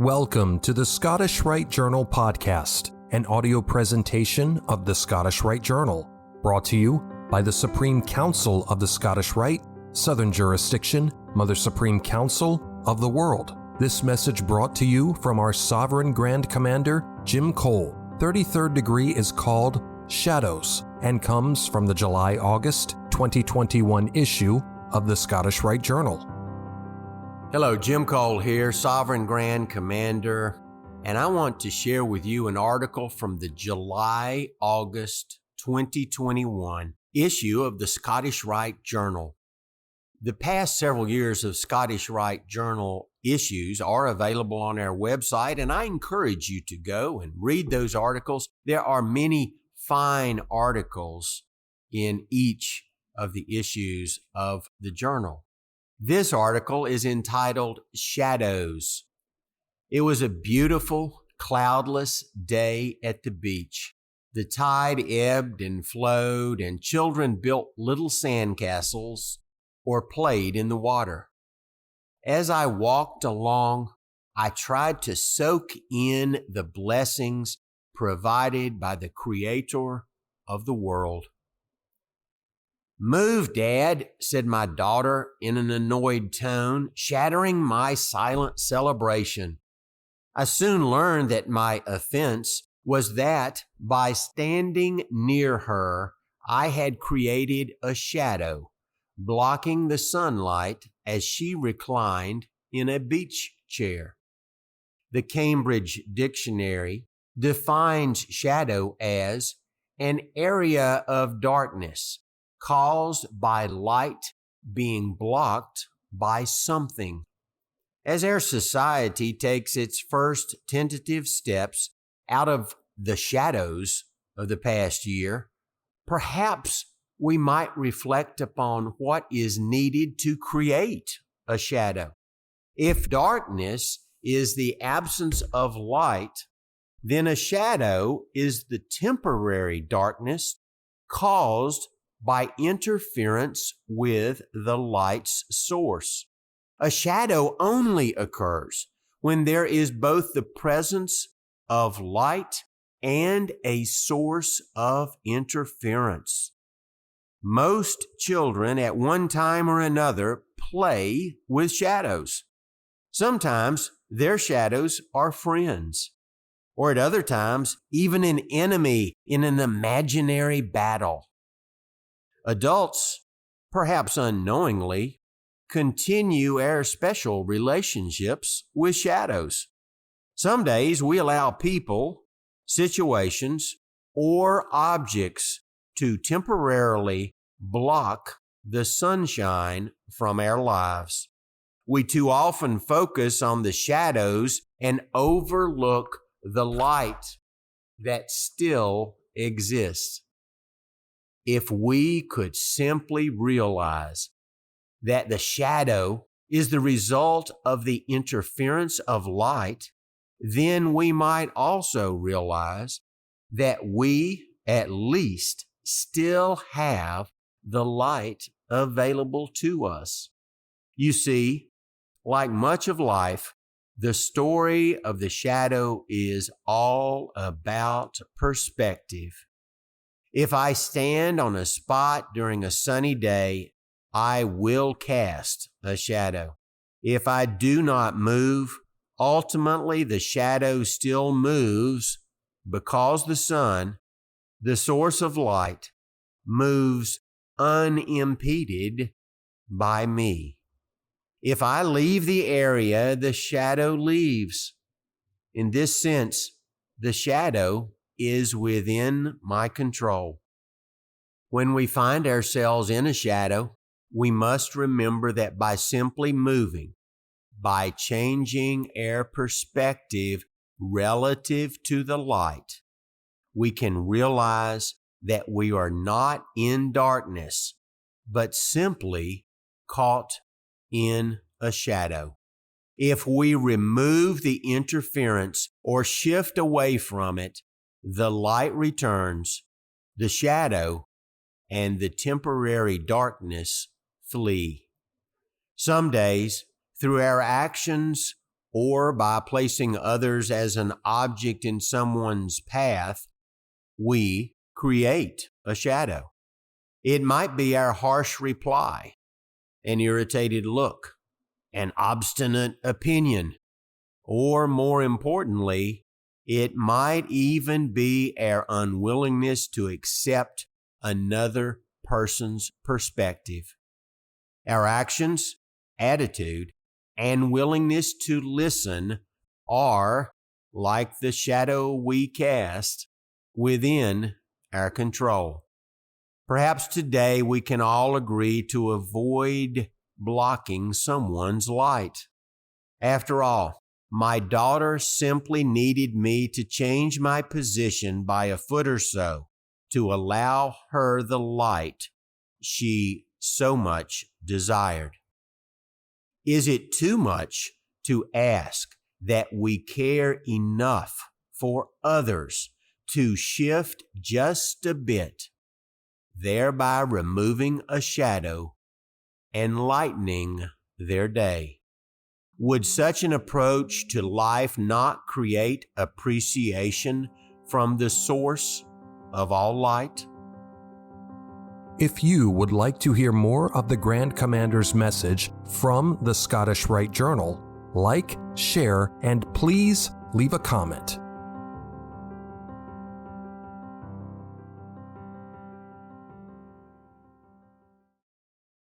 Welcome to the Scottish Rite Journal podcast, an audio presentation of the Scottish Rite Journal, brought to you by the Supreme Council of the Scottish Rite, Southern Jurisdiction, Mother Supreme Council of the world. This message brought to you from our Sovereign Grand Commander, Jim Cole. 33rd degree is called Shadows and comes from the July-August 2021 issue of the Scottish Rite Journal. Hello, Jim Cole here, Sovereign Grand Commander, and I want to share with you an article from the July-August 2021 issue of the Scottish Rite Journal. The past several years of Scottish Rite Journal issues are available on our website, and I encourage you to go and read those articles. There are many fine articles in each of the issues of the journal. This article is entitled Shadows. It was a beautiful, cloudless day at the beach. The tide ebbed and flowed, and children built little sandcastles or played in the water. As I walked along, I tried to soak in the blessings provided by the Creator of the world. "Move, Dad," said my daughter in an annoyed tone, shattering my silent celebration. I soon learned that my offense was that by standing near her, I had created a shadow, blocking the sunlight as she reclined in a beach chair. The Cambridge Dictionary defines shadow as an area of darkness caused by light being blocked by something. As our society takes its first tentative steps out of the shadows of the past year, perhaps we might reflect upon what is needed to create a shadow. If darkness is the absence of light, then a shadow is the temporary darkness caused by interference with the light's source. A shadow only occurs when there is both the presence of light and a source of interference. Most children at one time or another play with shadows. Sometimes their shadows are friends, or at other times even an enemy in an imaginary battle. Adults, perhaps unknowingly, continue our special relationships with shadows. Some days we allow people, situations, or objects to temporarily block the sunshine from our lives. We too often focus on the shadows and overlook the light that still exists. If we could simply realize that the shadow is the result of the interference of light, then we might also realize that we at least still have the light available to us. You see, like much of life, the story of the shadow is all about perspective. If I stand on a spot during a sunny day, I will cast a shadow. If I do not move, ultimately the shadow still moves because the sun, the source of light, moves unimpeded by me. If I leave the area, the shadow leaves. In this sense, the shadow is within my control. When we find ourselves in a shadow, we must remember that by simply moving, by changing our perspective relative to the light, we can realize that we are not in darkness, but simply caught in a shadow. If we remove the interference or shift away from it, the light returns, the shadow and the temporary darkness flee. Some days, through our actions or by placing others as an object in someone's path, we create a shadow. It might be our harsh reply, an irritated look, an obstinate opinion, or more importantly, it might even be our unwillingness to accept another person's perspective. Our actions, attitude, and willingness to listen are, like the shadow we cast, within our control. Perhaps today we can all agree to avoid blocking someone's light. After all, my daughter simply needed me to change my position by a foot or so to allow her the light she so much desired. Is it too much to ask that we care enough for others to shift just a bit, thereby removing a shadow and lightening their day? Would such an approach to life not create appreciation from the source of all light? If you would like to hear more of the Grand Commander's message from the Scottish Rite Journal, like, share, and please leave a comment.